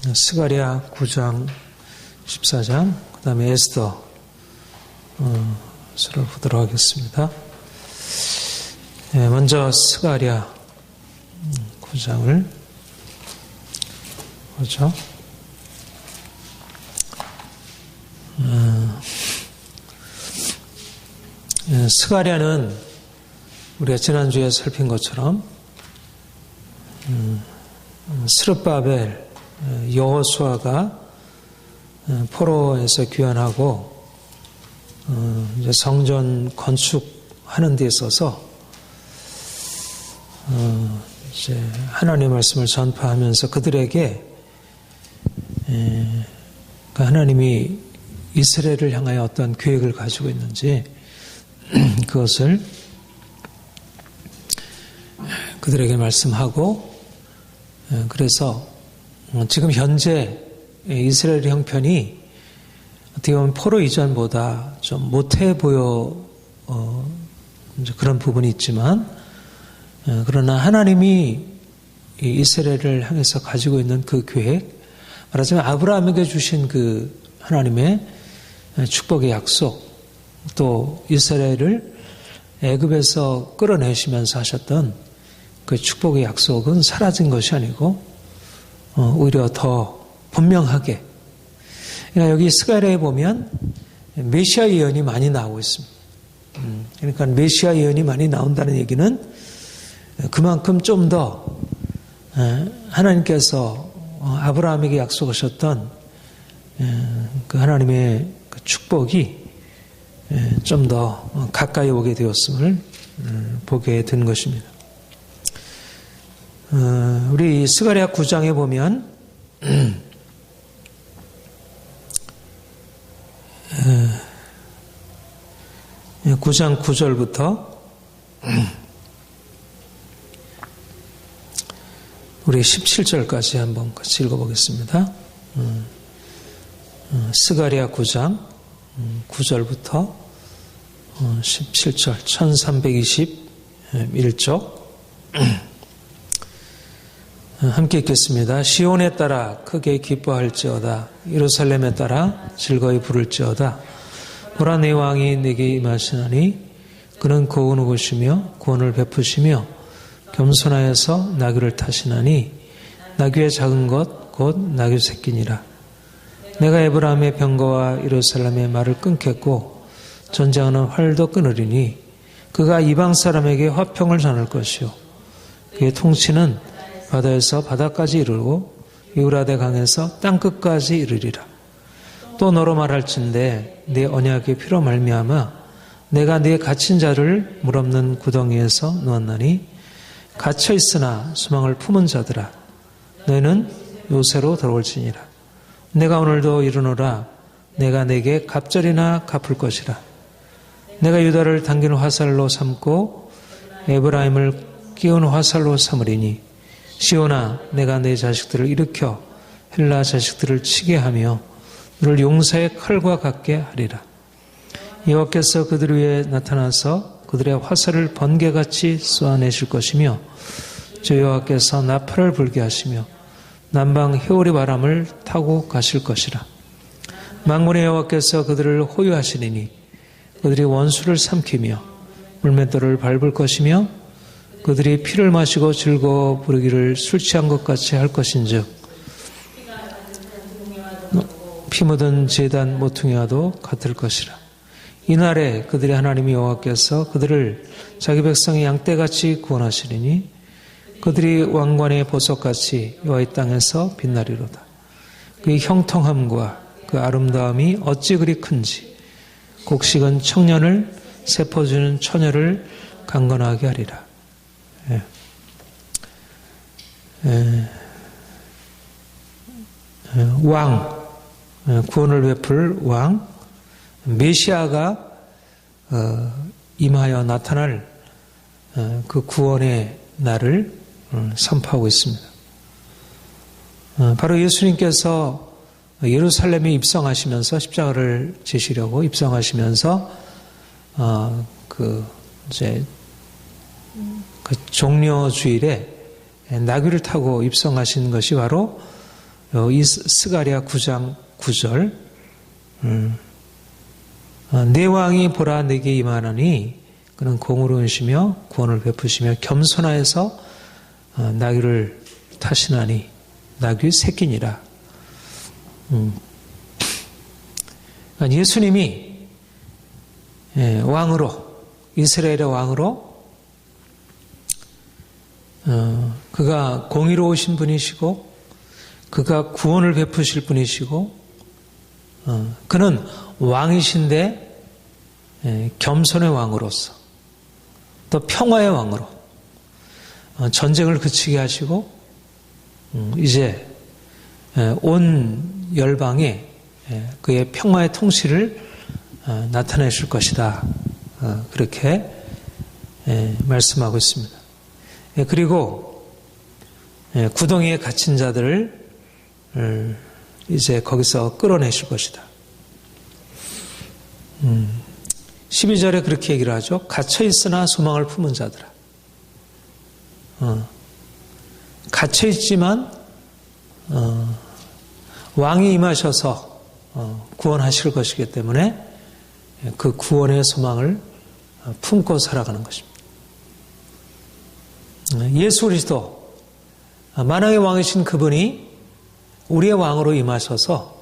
스가랴 9장 14장 그 다음에 에스더 서로 보도록 하겠습니다. 먼저 스가랴 9장을 보죠. 스가랴는 우리가 지난주에 살핀 것처럼 스룹바벨 여호수아가 포로에서 귀환하고 이제 성전 건축하는 데 있어서 이제 하나님의 말씀을 전파하면서 그들에게 하나님이 이스라엘을 향하여 어떤 계획을 가지고 있는지 그것을 그들에게 말씀하고, 그래서 지금 현재 이스라엘 형편이 어떻게 보면 포로 이전보다 좀 못해 보여 이제 그런 부분이 있지만, 그러나 하나님이 이스라엘을 향해서 가지고 있는 그 계획, 말하자면 아브라함에게 주신 그 하나님의 축복의 약속, 또 이스라엘을 애굽에서 끌어내시면서 하셨던 그 축복의 약속은 사라진 것이 아니고 오히려 더 분명하게, 그러니까 여기 스가랴에 보면 메시아 예언이 많이 나오고 있습니다. 그러니까 메시아 예언이 많이 나온다는 얘기는 그만큼 좀 더 하나님께서 아브라함에게 약속하셨던 그 하나님의 그 축복이 좀 더 가까이 오게 되었음을 보게 된 것입니다. 우리 스가랴 9장에 보면 9장 9절부터 우리 17절까지 한번 같이 읽어보겠습니다. 스가랴 9장 9절부터 17절 1321쪽 함께 읽겠습니다. 시온에 따라 크게 기뻐할지어다. 예루살렘에 따라 즐거이 부를지어다. 보라, 내 왕이 내게 임하시나니 그는 고운을 보시며 구원을 베푸시며 겸손하여서 나귀를 타시나니 나귀의 작은 것 곧 나귀 새끼니라. 내가 에브라임의 병거와 예루살렘의 말을 끊겠고 전쟁하는 활도 끊으리니 그가 이방 사람에게 화평을 전할 것이요 그의 통치는 바다에서 바다까지 이르고 유라데 강에서 땅끝까지 이르리라. 또 너로 말할진대 내 언약의 피로 말미암아 내가 네 갇힌 자를 물없는 구덩이에서 놓았나니 갇혀 있으나 소망을 품은 자들아 너희는 요새로 돌아올지니라. 내가 오늘도 이르노라. 내가 내게 갑절이나 갚을 것이라. 내가 유다를 당기는 화살로 삼고 에브라임을 끼운 화살로 삼으리니 시온아, 내가 내 자식들을 일으켜 헬라 자식들을 치게 하며 너를 용사의 칼과 같게 하리라. 여호와께서 그들 위에 나타나서 그들의 화살을 번개같이 쏘아내실 것이며 저 여호와께서 나팔을 불게 하시며 남방 회오리 바람을 타고 가실 것이라. 만군의 여호와께서 그들을 호유하시리니 그들이 원수를 삼키며 물맷돌을 밟을 것이며 그들이 피를 마시고 즐거워 부르기를 술 취한 것 같이 할 것인즉 피 묻은 제단 모퉁이와도 같을 것이라. 이날에 그들의 하나님 여호와께서 그들을 자기 백성의 양떼같이 구원하시리니 그들이 왕관의 보석같이 여호와의 땅에서 빛나리로다. 그의 형통함과 그 아름다움이 어찌 그리 큰지 곡식은 청년을 세포주는 처녀를 강건하게 하리라. 왕, 구원을 베풀 왕, 메시아가 임하여 나타날 그 구원의 날을 선포하고 있습니다. 바로 예수님께서 예루살렘에 입성하시면서 십자가를 지시려고 입성하시면서 그 종려주일에 나귀를 타고 입성하신 것이 바로 이 스가랴 9장 9절 내 왕이 보라 내게 임하노니 그는 공의로우시며 구원을 베푸시며 겸손하여서 나귀를 타시나니 나귀의 새끼니라. 예수님이 왕으로 이스라엘의 왕으로 그가 공의로우신 분이시고 그가 구원을 베푸실 분이시고 그는 왕이신데 겸손의 왕으로서 또 평화의 왕으로 전쟁을 그치게 하시고 이제 온 열방에 그의 평화의 통치를 나타내실 것이다. 그렇게 말씀하고 있습니다. 그리고 구덩이에 갇힌 자들을 이제 거기서 끌어내실 것이다. 12절에 그렇게 얘기를 하죠. 갇혀 있으나 소망을 품은 자들아. 갇혀 있지만 왕이 임하셔서 구원하실 것이기 때문에 그 구원의 소망을 품고 살아가는 것입니다. 예수 그리스도 만왕의 왕이신 그분이 우리의 왕으로 임하셔서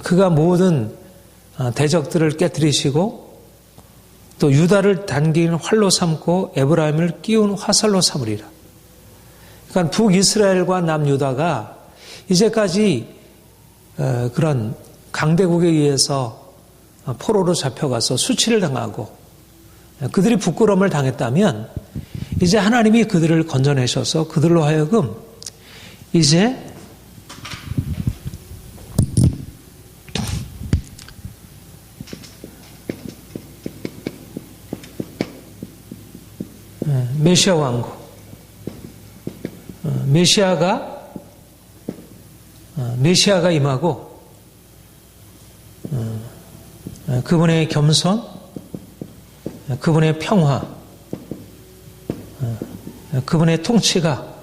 그가 모든 대적들을 깨뜨리시고 또 유다를 단기인 활로 삼고 에브라임을 끼운 화살로 삼으리라. 그러니까 북이스라엘과 남유다가 이제까지 그런 강대국에 의해서 포로로 잡혀가서 수치를 당하고 그들이 부끄러움을 당했다면 이제 하나님이 그들을 건져내셔서 그들로 하여금 이제 메시아 왕국, 메시아가 임하고 그분의 겸손, 그분의 평화, 그분의 통치가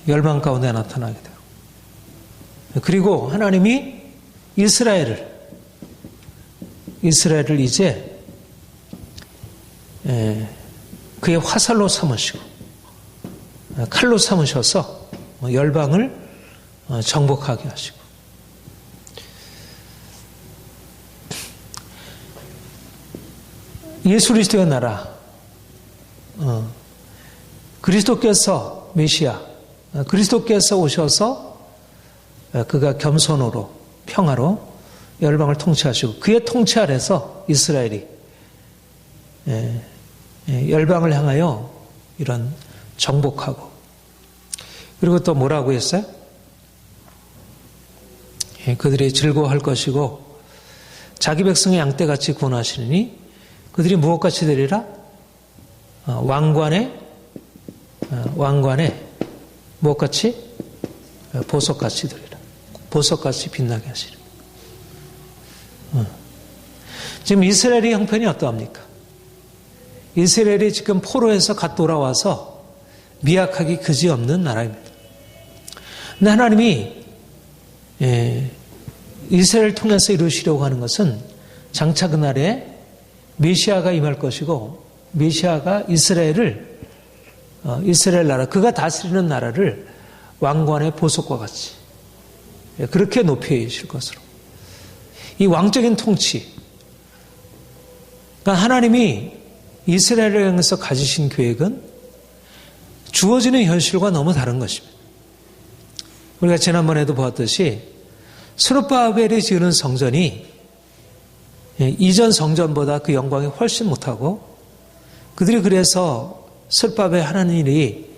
열방 가운데 나타나게 되고 그리고 하나님이 이스라엘을 이제 그의 화살로 삼으시고 칼로 삼으셔서 열방을 정복하게 하시고 예수 그리스도의 나라 그리스도께서 메시아 그리스도께서 오셔서 그가 겸손으로 평화로 열방을 통치하시고 그의 통치 아래서 이스라엘이 열방을 향하여 이런 정복하고 그리고 또 뭐라고 했어요? 그들이 즐거워할 것이고 자기 백성의 양떼같이 구원하시니 그들이 무엇같이 되리라? 왕관에 무엇같이? 보석같이 되리라. 보석같이 빛나게 하시리라. 지금 이스라엘의 형편이 어떠합니까? 이스라엘이 지금 포로에서 갓 돌아와서 미약하기 그지없는 나라입니다. 근데 하나님이 이스라엘을 통해서 이루시려고 하는 것은 장차 그날에 메시아가 임할 것이고 메시아가 이스라엘 나라 그가 다스리는 나라를 왕관의 보석과 같이 그렇게 높이실 것으로 이 왕적인 통치 그러니까 하나님이 이스라엘을 향해서 가지신 계획은 주어지는 현실과 너무 다른 것입니다. 우리가 지난번에도 보았듯이 스룹바벨이 지은 성전이 이전 성전보다 그 영광이 훨씬 못하고 그들이 그래서 스룹바벨 하는 일이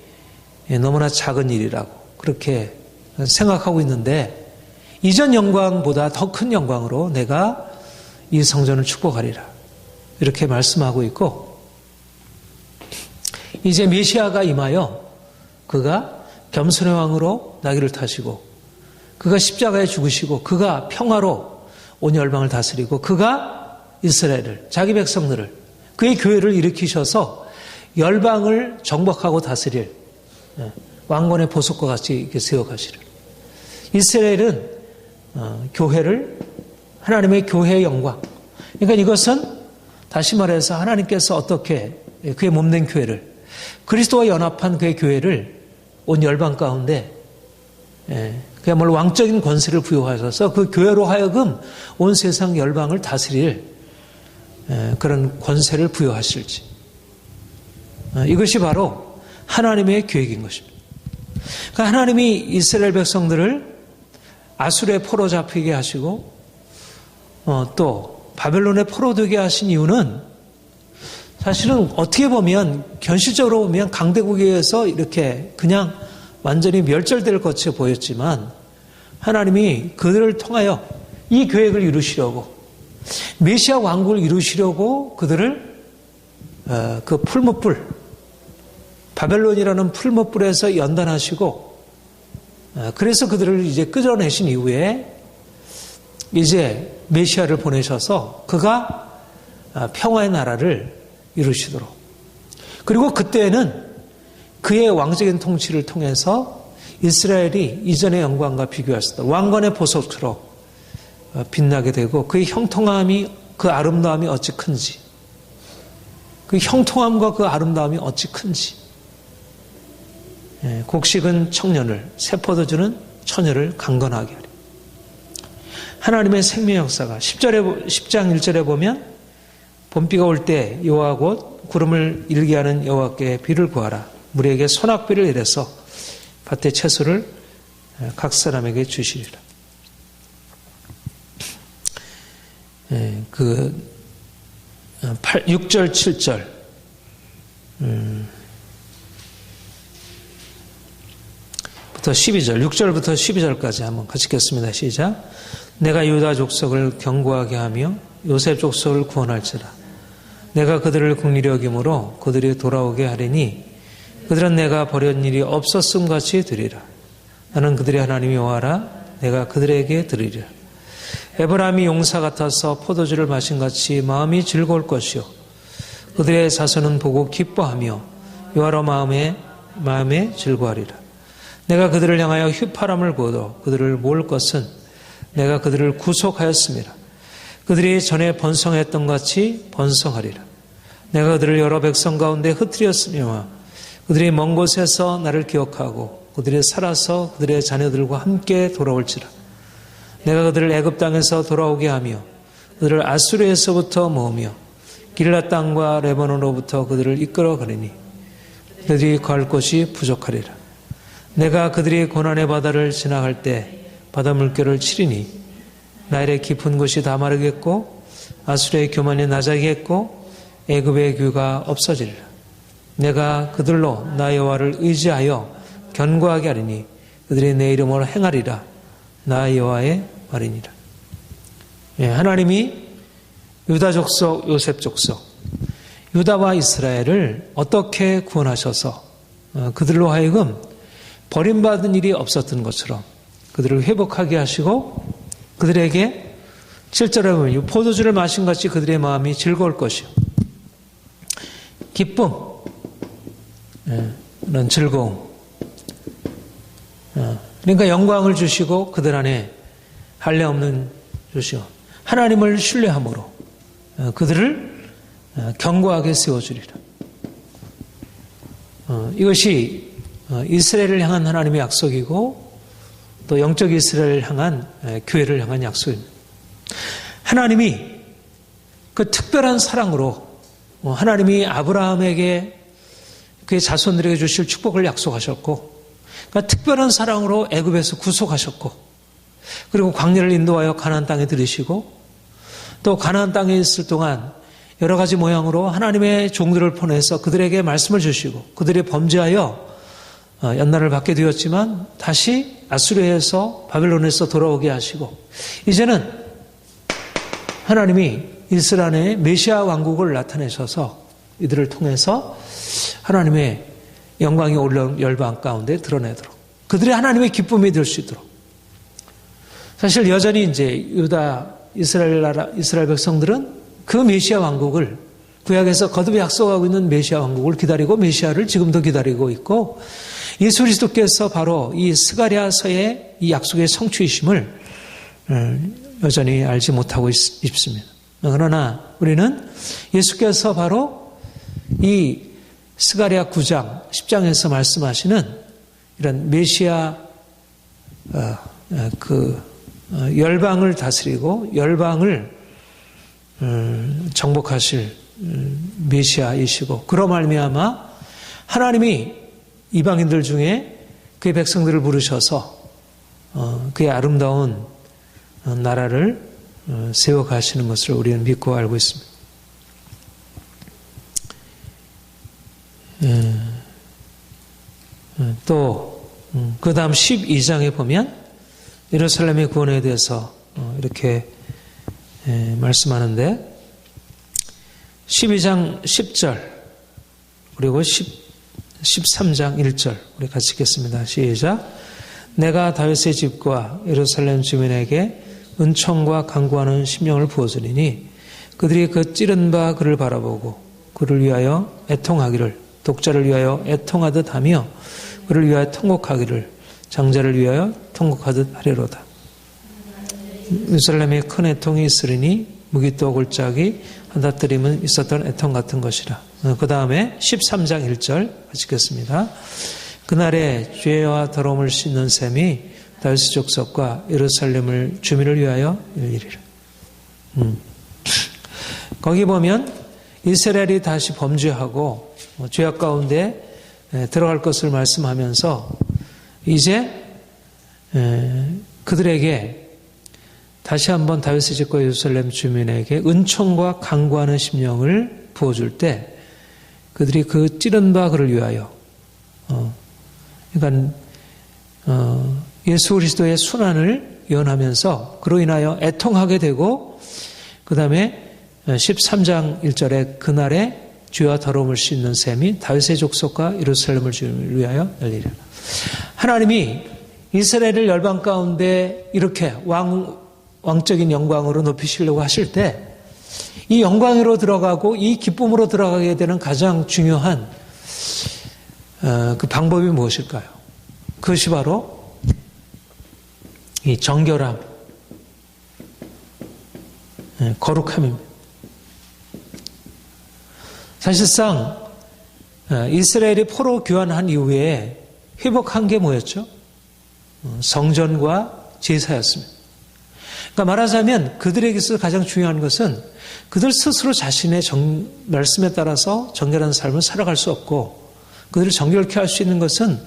너무나 작은 일이라고 그렇게 생각하고 있는데 이전 영광보다 더 큰 영광으로 내가 이 성전을 축복하리라 이렇게 말씀하고 있고 이제 메시아가 임하여 그가 겸손의 왕으로 나귀를 타시고 그가 십자가에 죽으시고 그가 평화로 온 열방을 다스리고 그가 이스라엘을 자기 백성들을 그의 교회를 일으키셔서 열방을 정복하고 다스릴 왕권의 보석과 같이 이렇게 세워가시를 이스라엘은 교회를 하나님의 교회의 영광. 그러니까 이것은 다시 말해서 하나님께서 어떻게 그의 몸된 교회를 그리스도와 연합한 그의 교회를 온 열방 가운데 그야말로 왕적인 권세를 부여하셔서 그 교회로 하여금 온 세상 열방을 다스릴 그런 권세를 부여하실지. 이것이 바로 하나님의 계획인 것입니다. 그러니까 하나님이 이스라엘 백성들을 아수르의 포로 잡히게 하시고 또 바벨론의 포로 되게 하신 이유는 사실은 어떻게 보면 현실적으로 보면 강대국에 의해서 이렇게 그냥 완전히 멸절될 것처럼 보였지만 하나님이 그들을 통하여 이 계획을 이루시려고 메시아 왕국을 이루시려고 그들을 그 풀무불 바벨론이라는 풀무불에서 연단하시고 그래서 그들을 이제 끌어내신 이후에 이제 메시아를 보내셔서 그가 평화의 나라를 이루시도록 그리고 그때에는 그의 왕적인 통치를 통해서 이스라엘이 이전의 영광과 비교할 수 없도록 왕관의 보석처럼 빛나게 되고 그의 형통함이 그 아름다움이 어찌 큰지 그 형통함과 그 아름다움이 어찌 큰지 곡식은 청년을 새포도주는 처녀를 강건하게 하리. 하나님의 생명 역사가 10장 1절에 보면 봄비가 올 때 여호와 곧 구름을 일게 하는 여호와께 비를 구하라. 무리에게 소낙비를 내려서 밭의 채소를 각 사람에게 주시리라. 그 6절 7절 부터 12절 6절부터 12절까지 한번 같이 읽겠습니다. 시작. 내가 유다 족속을 견고하게 하며 요셉 족속을 구원할지라. 내가 그들을 긍휼히 여김으로 그들이 돌아오게 하리니 그들은 내가 버린 일이 없었음 같이 되리라. 나는 그들의 하나님 여호와라. 내가 그들에게 들으리라. 에브라임이 용사 같아서 포도주를 마신 같이 마음이 즐거울 것이요 그들의 자손은 보고 기뻐하며 여호와로 마음에 즐거워하리라. 내가 그들을 향하여 휘파람을 부어도 그들을 모을 것은 내가 그들을 구속하였음이라. 그들이 전에 번성했던 같이 번성하리라. 내가 그들을 여러 백성 가운데 흩트렸으며 그들이 먼 곳에서 나를 기억하고 그들이 살아서 그들의 자녀들과 함께 돌아올지라. 내가 그들을 애굽 땅에서 돌아오게 하며 그들을 아수르에서부터 모으며 길라 땅과 레바논으로부터 그들을 이끌어 가리니 그들이 갈 곳이 부족하리라. 내가 그들이 고난의 바다를 지나갈 때 바다 물결을 치리니 나일의 깊은 곳이 다 마르겠고 아수르의 교만이 나자겠고 애굽의 규가 없어지리라. 내가 그들로 나 여호와를 의지하여 견고하게 하리니 그들이 내 이름으로 행하리라. 나 여호와의 말이니라. 하나님이 유다 족속, 요셉 족속, 유다와 이스라엘을 어떻게 구원하셔서 그들로 하여금 버림받은 일이 없었던 것처럼 그들을 회복하게 하시고 그들에게 7절에 보면 포도주를 마신 같이 그들의 마음이 즐거울 것이요. 기쁨, 그런 즐거움. 그러니까 영광을 주시고 그들 안에 할례 없는 주시고 하나님을 신뢰함으로 그들을 견고하게 세워주리라. 이것이 이스라엘을 향한 하나님의 약속이고 또 영적 이스라엘을 향한 교회를 향한 약속입니다. 하나님이 그 특별한 사랑으로 하나님이 아브라함에게 그의 자손들에게 주실 축복을 약속하셨고 그러니까 특별한 사랑으로 애굽에서 구속하셨고 그리고 광야를 인도하여 가나안 땅에 들이시고 또 가나안 땅에 있을 동안 여러 가지 모양으로 하나님의 종들을 보내서 그들에게 말씀을 주시고 그들이 범죄하여 연단을 받게 되었지만 다시 아수르에서 바벨론에서 돌아오게 하시고 이제는 하나님이 이스라엘의 메시아 왕국을 나타내셔서 이들을 통해서 하나님의 영광이 올라온 열방 가운데 드러내도록 그들의 하나님의 기쁨이 될 수 있도록 사실 여전히 이제 유다 이스라엘 백성들은 그 메시아 왕국을 구약에서 거듭 약속하고 있는 메시아 왕국을 기다리고 메시아를 지금도 기다리고 있고 예수 그리스도께서 바로 이 스가랴서의 이 약속의 성취이심을 여전히 알지 못하고 있습니다. 그러나 우리는 예수께서 바로 이 스가랴 9장 10장에서 말씀하시는 이런 메시아 열방을 다스리고 열방을 정복하실 메시아이시고 그로 말미암아 하나님이 이방인들 중에 그의 백성들을 부르셔서 그의 아름다운 나라를 세워가시는 것을 우리는 믿고 알고 있습니다. 또 그 다음 12장에 보면 예루살렘의 구원에 대해서 이렇게 말씀하는데 12장 10절 그리고 13장 1절 우리 같이 읽겠습니다. 시작. 내가 다윗의 집과 예루살렘 주민에게 은총과 간구하는 심령을 부어주리니 그들이 그 찌른 바 그를 바라보고 그를 위하여 애통하기를 독자를 위하여 애통하듯 하며 그를 위하여 통곡하기를 장자를 위하여 통곡하듯 하리로다. 예루살렘에 큰 애통이 있으리니 무기또 골짜기 한다뜨림은 있었던 애통 같은 것이라. 그 다음에 13장 1절 같이 읽겠습니다. 그날에 죄와 더러움을 씻는 셈이 다윗의 족속과 예루살렘을 주민을 위하여 열리리라. 거기 보면 이스라엘이 다시 범죄하고 죄악 가운데 들어갈 것을 말씀하면서 이제 그들에게 다시 한번 다윗의 집과 예루살렘 주민에게 은총과 간구하는 심령을 부어줄 때 그들이 그 찌른 바 그를 위하여 그러니까 예수 그리스도의 순환을 예언하면서 그로 인하여 애통하게 되고 그 다음에 13장 1절에 그날에 죄와 더러움을 씻는 셈이 다윗의 족속과 예루살렘을 주님을 위하여 열리리라. 하나님이 이스라엘을 열방 가운데 이렇게 왕적인 영광으로 높이시려고 하실 때 이 영광으로 들어가고 이 기쁨으로 들어가게 되는 가장 중요한 그 방법이 무엇일까요? 그것이 바로 이 정결함, 거룩함입니다. 사실상 이스라엘이 포로 귀환한 이후에 회복한 게 뭐였죠? 성전과 제사였습니다. 그러니까 말하자면 그들에게서 가장 중요한 것은 그들 스스로 자신의 말씀에 따라서 정결한 삶을 살아갈 수 없고 그들을 정결케 할 수 있는 것은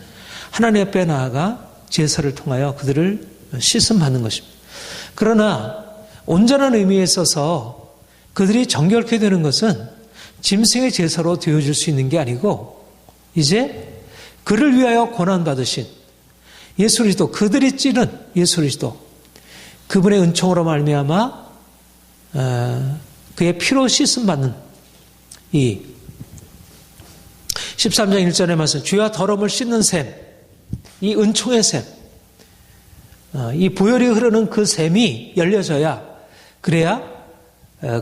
하나님 앞에 나아가 제사를 통하여 그들을 씻음받는 것입니다. 그러나 온전한 의미에 있어서 그들이 정결케 되는 것은 짐승의 제사로 되어줄 수 있는 게 아니고 이제 그를 위하여 고난받으신 예수 그리스도, 그들이 찌른 예수 그리스도, 그분의 은총으로 말미암아 그의 피로 씻음받는 이 13장 1절에 말씀, 죄와 더러움을 씻는 셈, 이 은총의 셈, 이 보혈이 흐르는 그 셈이 열려져야 그래야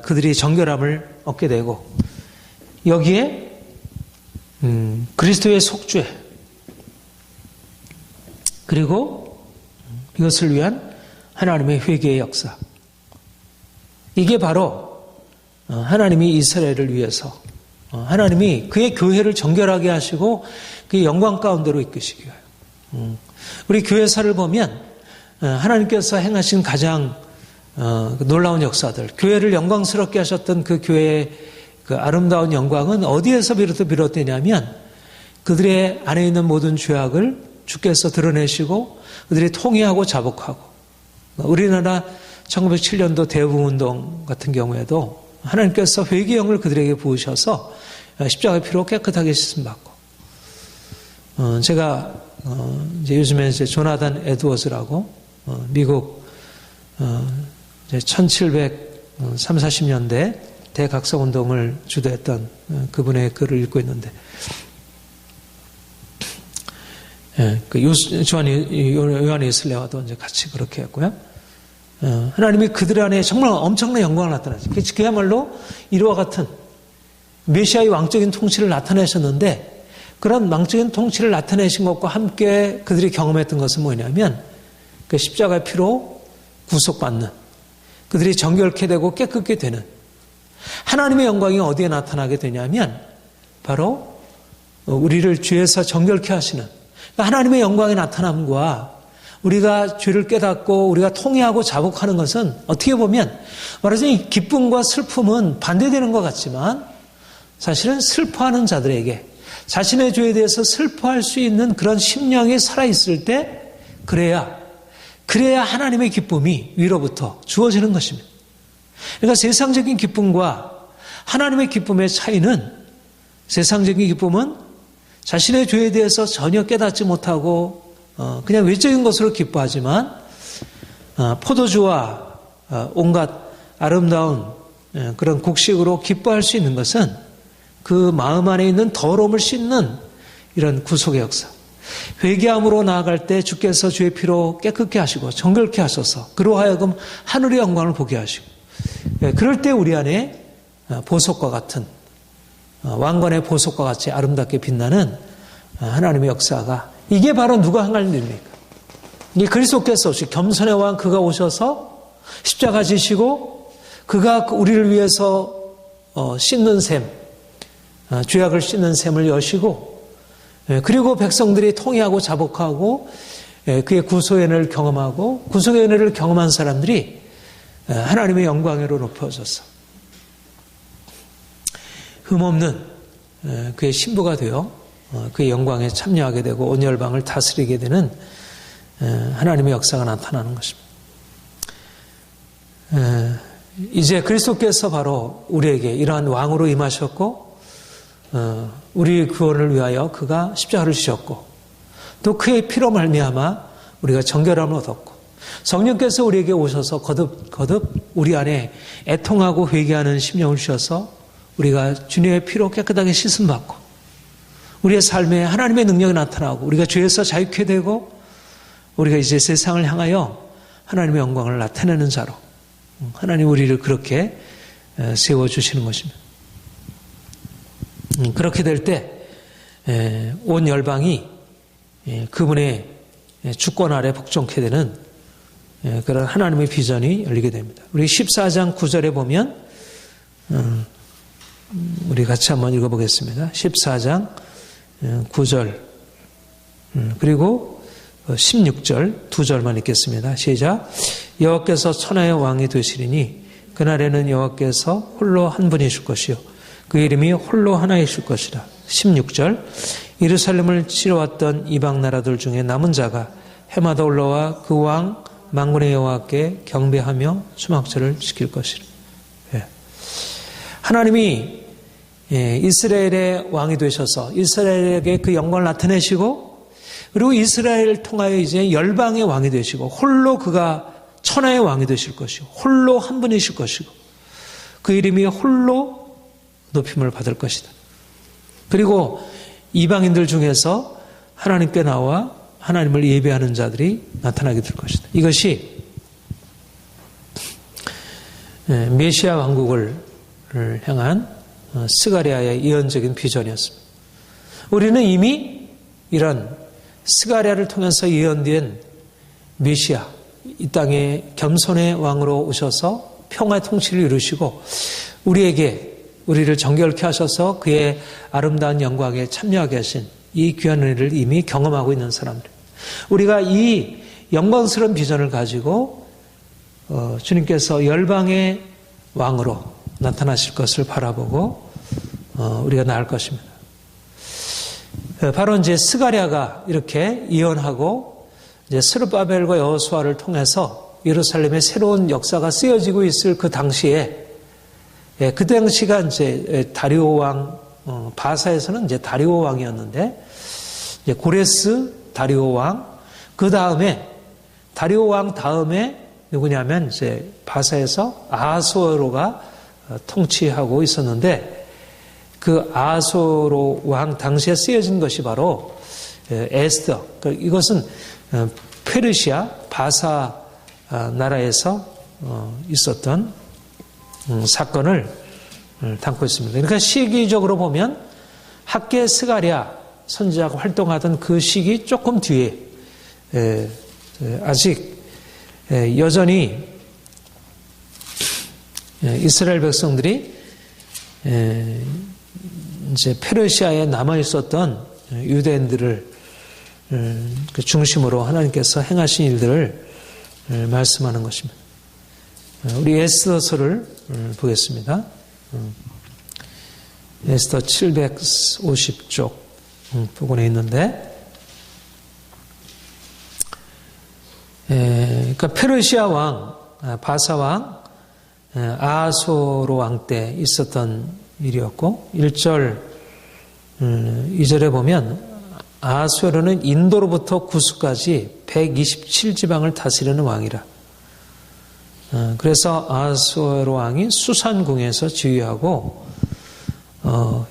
그들이 정결함을 얻게 되고 여기에 그리스도의 속죄 그리고 이것을 위한 하나님의 회개의 역사, 이게 바로 하나님이 이스라엘을 위해서 하나님이 그의 교회를 정결하게 하시고 그의 영광 가운데로 이끄시기 위하여 우리 교회사를 보면 하나님께서 행하신 가장 놀라운 역사들, 교회를 영광스럽게 하셨던 그 교회의 그 아름다운 영광은 어디에서 비롯되냐면 그들의 안에 있는 모든 죄악을 주께서 드러내시고 그들이 통회하고 자복하고, 우리나라 1907년도 대부운동 같은 경우에도 하나님께서 회개의 영을 그들에게 부으셔서 십자가의 피로 깨끗하게 씻음받고, 제가 이제 요즘에 이제 조나단 에드워즈라고 미국 1740년대 대각성운동을 주도했던 그분의 글을 읽고 있는데, 그 요한 웨슬레와도 이제 같이 그렇게 했고요. 하나님이 그들 안에 정말 엄청난 영광을 나타내죠. 그야말로 이와 같은 메시아의 왕적인 통치를 나타내셨는데 그런 왕적인 통치를 나타내신 것과 함께 그들이 경험했던 것은 뭐냐면 그 십자가의 피로 구속받는, 그들이 정결케 되고 깨끗게 되는 하나님의 영광이 어디에 나타나게 되냐면 바로 우리를 죄에서 정결케 하시는 하나님의 영광의 나타남과 우리가 죄를 깨닫고 우리가 통회하고 자복하는 것은 어떻게 보면 말하자면 이 기쁨과 슬픔은 반대되는 것 같지만 사실은 슬퍼하는 자들에게 자신의 죄에 대해서 슬퍼할 수 있는 그런 심령이 살아있을 때 그래야 하나님의 기쁨이 위로부터 주어지는 것입니다. 그러니까 세상적인 기쁨과 하나님의 기쁨의 차이는 세상적인 기쁨은 자신의 죄에 대해서 전혀 깨닫지 못하고 그냥 외적인 것으로 기뻐하지만 포도주와 온갖 아름다운 그런 곡식으로 기뻐할 수 있는 것은 그 마음 안에 있는 더러움을 씻는 이런 구속의 역사. 회개함으로 나아갈 때 주께서 죄의 피로 깨끗게 하시고 정결케 하셔서 그로 하여금 하늘의 영광을 보게 하시고 그럴 때 우리 안에 보석과 같은 왕관의 보석과 같이 아름답게 빛나는 하나님의 역사가 이게 바로 누가 행하는 일입니까? 이게 그리스도께서 겸손의 왕 그가 오셔서 십자가 지시고 그가 우리를 위해서 씻는 셈, 죄악을 씻는 셈을 여시고 그리고 백성들이 통회하고 자복하고 그의 구속의 은혜를 경험하고 구속의 은혜를 경험한 사람들이 하나님의 영광으로 높여져서 흠없는 그의 신부가 되어 그의 영광에 참여하게 되고 온 열방을 다스리게 되는 하나님의 역사가 나타나는 것입니다. 이제 그리스도께서 바로 우리에게 이러한 왕으로 임하셨고 우리 구원을 위하여 그가 십자가를 지셨고 또 그의 피로 말미암아 우리가 정결함을 얻었고 성령께서 우리에게 오셔서 거듭 우리 안에 애통하고 회개하는 심령을 주셔서 우리가 주님의 피로 깨끗하게 씻음받고 우리의 삶에 하나님의 능력이 나타나고 우리가 죄에서 자유케 되고 우리가 이제 세상을 향하여 하나님의 영광을 나타내는 자로 하나님 우리를 그렇게 세워주시는 것입니다. 그렇게 될 때 온 열방이 그분의 주권 아래 복종케 되는 그런 하나님의 비전이 열리게 됩니다. 우리 14장 9절에 보면 우리 같이 한번 읽어보겠습니다. 14장 9절 그리고 16절 두 절만 읽겠습니다. 시작. 여호와께서 천하의 왕이 되시리니 그날에는 여호와께서 홀로 한 분이실 것이요 그 이름이 홀로 하나이실 것이라. 16절 예루살렘을 치러왔던 이방 나라들 중에 남은 자가 해마다 올라와 그 왕 만군의 여호와께 경배하며 수막절을 지킬 것이라. 하나님이 이스라엘의 왕이 되셔서 이스라엘에게 그 영광을 나타내시고 그리고 이스라엘을 통하여 이제 열방의 왕이 되시고 홀로 그가 천하의 왕이 되실 것이고 홀로 한 분이실 것이고 그 이름이 홀로 높임을 받을 것이다. 그리고 이방인들 중에서 하나님께 나와 하나님을 예배하는 자들이 나타나게 될 것이다. 이것이 메시아 왕국을 향한 스가랴의 예언적인 비전이었습니다. 우리는 이미 이런 스가랴를 통해서 예언된 메시아, 이 땅에 겸손의 왕으로 오셔서 평화의 통치를 이루시고 우리를 정결케 하셔서 그의 아름다운 영광에 참여하게 하신 이 귀한 은혜를 이미 경험하고 있는 사람들. 우리가 이 영광스러운 비전을 가지고 주님께서 열방의 왕으로 나타나실 것을 바라보고 우리가 나을 것입니다. 바로 이제 스가랴가 이렇게 예언하고 이제 스룹바벨과 여호수아를 통해서 예루살렘의 새로운 역사가 쓰여지고 있을 그 당시에 그 당시가 이제 다리오 왕 바사에서는 이제 다리오 왕이었는데 이제 고레스 다리오 왕 그 다음에 다리오 왕 다음에 누구냐면 이제 바사에서 아하수에로가 통치하고 있었는데 그 아하수에로 왕 당시에 쓰여진 것이 바로 에스더. 이것은 페르시아 바사 나라에서 있었던 사건을 담고 있습니다. 그러니까 시기적으로 보면 학계 스가랴 선지자가 활동하던 그 시기 조금 뒤에 아직 여전히 이스라엘 백성들이 이제 페르시아에 남아 있었던 유대인들을 중심으로 하나님께서 행하신 일들을 말씀하는 것입니다. 우리 에스더서를 보겠습니다. 에스더 750쪽 부분에 있는데, 그러니까 페르시아 왕, 바사 왕, 아하수에로 왕 때 있었던 일이었고, 1절, 2절에 보면 아하수에로는 인도로부터 구스까지 127지방을 다스리는 왕이라. 그래서 아하수에로 왕이 수산궁에서 지휘하고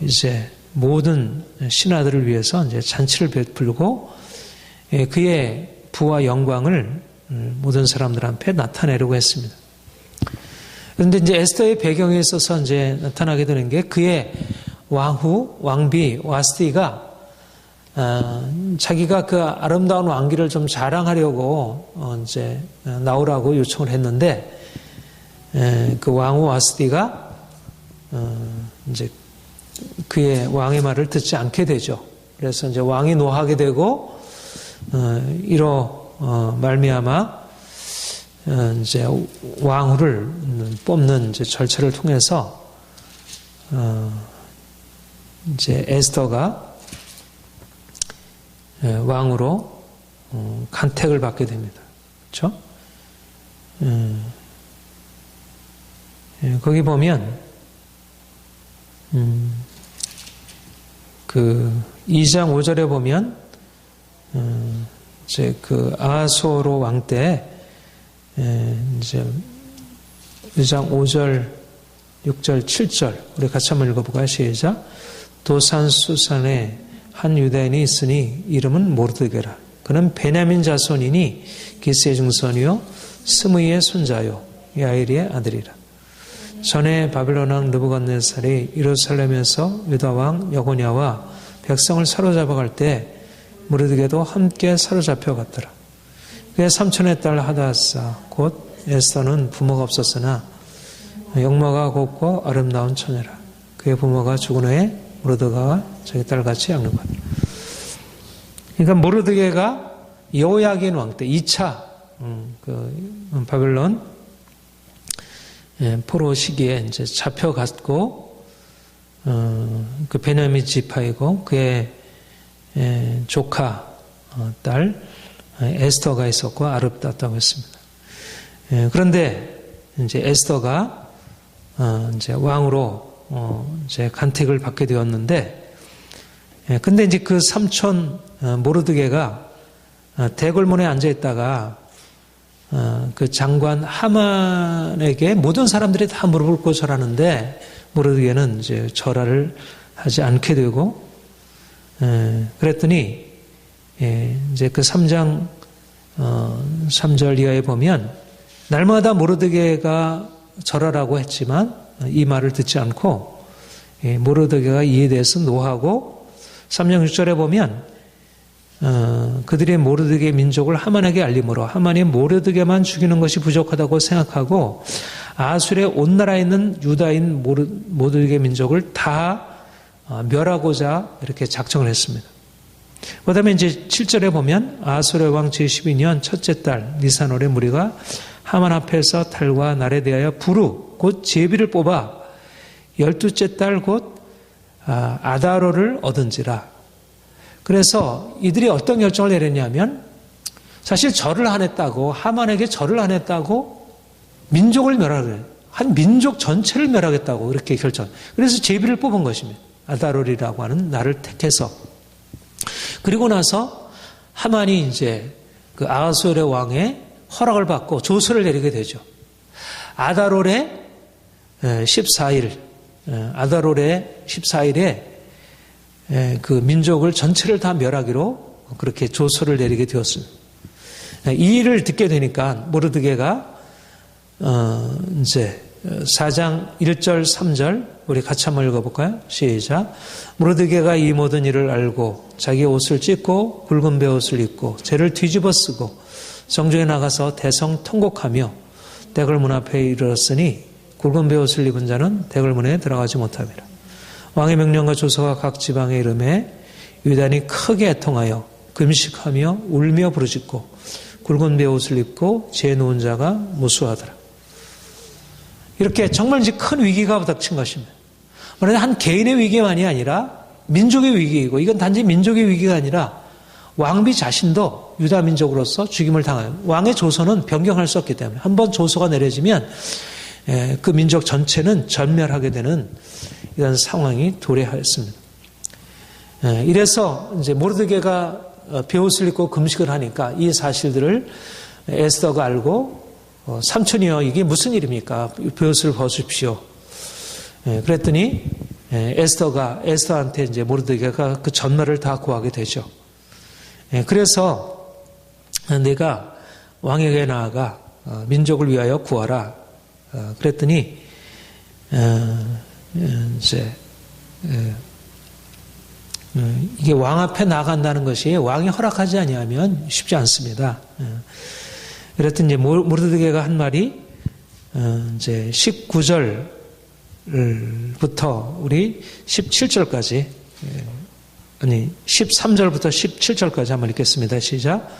이제 모든 신하들을 위해서 이제 잔치를 베풀고 그의 부와 영광을 모든 사람들 앞에 나타내려고 했습니다. 그런데 이제 에스더의 배경에 있어서 이제 나타나게 되는 게 그의 왕후, 왕비, 와스티가 자기가 그 아름다운 왕기를 좀 자랑하려고 이제 나오라고 요청을 했는데 그 왕후 와스티가 이제 그의 왕의 말을 듣지 않게 되죠. 그래서 이제 왕이 노하게 되고 이로 말미암아 이제 왕후를 뽑는 이제 절차를 통해서 이제 에스더가 왕으로 간택을 받게 됩니다. 그렇죠? 거기 보면 그 2장 5절에 보면 이제 그 아하수에로 왕 때 이제 2장 5절, 6절, 7절 우리 같이 한번 읽어볼까요? 시작. 도산 수산에 한 유대인이 있으니 이름은 모르드게라. 그는 베냐민 자손이니 기스의 증손이요 스므이의 손자요 야일의 아들이라. 전에 바벨론 왕 느부갓네살이 예루살렘에서 유다 왕 여고냐와 백성을 사로잡아갈 때 모르드게도 함께 사로잡혀 갔더라. 그의 삼촌의 딸 하다사 곧 에스더는 부모가 없었으나 영모가 곱고 아름다운 처녀라. 그의 부모가 죽은 후에 모르드게가 자기 딸같이 양육하더라. 그러니까 모르드게가 여호야긴 왕 때 2차 그 바벨론 포로 시기에 이제 잡혀갔고 그 베냐민 지파이고 그의 조카 딸 에스더가 있었고 아름답다고 했습니다. 그런데 이제 에스더가 이제 왕으로 이제 간택을 받게 되었는데, 근데 이제 그 삼촌 모르드게가 대궐문에 앉아 있다가 그 장관 하만에게 모든 사람들이 다 무릎 꿇고 절하는데 모르드게는 이제 절하를 하지 않게 되고, 그랬더니 이제 그 3장 3절 이하에 보면 날마다 모르드게가 절하라고 했지만 이 말을 듣지 않고 모르드게가 이에 대해서 노하고 3장 6절에 보면 그들의 모르드게 민족을 하만에게 알림으로 하만이 모르드게만 죽이는 것이 부족하다고 생각하고 아수르의 온 나라에 있는 유다인 모르드게 민족을 다 멸하고자 이렇게 작정을 했습니다. 그 다음에 이제 7절에 보면 아수르 왕 제12년 첫째 달 니산월의 무리가 하만 앞에서 달과 날에 대하여 부루 곧 제비를 뽑아 12째 달 곧 아다로를 얻은지라. 그래서 이들이 어떤 결정을 내렸냐면 사실 절을 안 했다고 하만에게 절을 안 했다고 민족을 멸하래. 한 민족 전체를 멸하겠다고 그렇게 결정. 그래서 제비를 뽑은 것입니다. 아다롤이라고 하는 날을 택해서. 그리고 나서 하만이 이제 그 아하수에로 왕의 허락을 받고 조서를 내리게 되죠. 아다롤의 14일, 아다롤의 14일에 그 민족을 전체를 다 멸하기로 그렇게 조서를 내리게 되었습니다. 이 일을 듣게 되니까 모르드게가 이제 4장 1절 3절 우리 같이 한번 읽어볼까요? 시작. 모르드게가 이 모든 일을 알고 자기 옷을 찢고 굵은 베옷을 입고 죄를 뒤집어 쓰고 성중에 나가서 대성 통곡하며 대궐문 앞에 이르렀으니 굵은 베옷을 입은 자는 대궐문에 들어가지 못합니다. 왕의 명령과 조서가 각 지방에 이르매 유다인이 크게 애통하여 금식하며 울며 부르짖고 굵은 베옷을 입고 죄 누운 자가 무수하더라. 이렇게 정말 이제 큰 위기가 닥친 것입니다. 그런데 한 개인의 위기만이 아니라 민족의 위기이고, 이건 단지 민족의 위기가 아니라 왕비 자신도 유다 민족으로서 죽임을 당하여, 왕의 조서는 변경할 수 없기 때문에 한번 조서가 내려지면 그 민족 전체는 전멸하게 되는 이런 상황이 도래하였습니다. 이래서 이제 모르드게가 베옷을 입고 금식을 하니까 이 사실들을 에스더가 알고 삼촌이여 이게 무슨 일입니까? 베옷을 벗으십시오. 그랬더니 에스더한테 이제 모르드게가 그 전말을 다 구하게 되죠. 그래서 내가 왕에게 나아가 민족을 위하여 구하라. 그랬더니 이제 이게 왕 앞에 나간다는 것이 왕이 허락하지 아니하면 쉽지 않습니다. 그랬더니 이제 모르드게가 한 말이 이제 19절부터 우리 17절까지 아니 13절부터 17절까지 한번 읽겠습니다. 시작.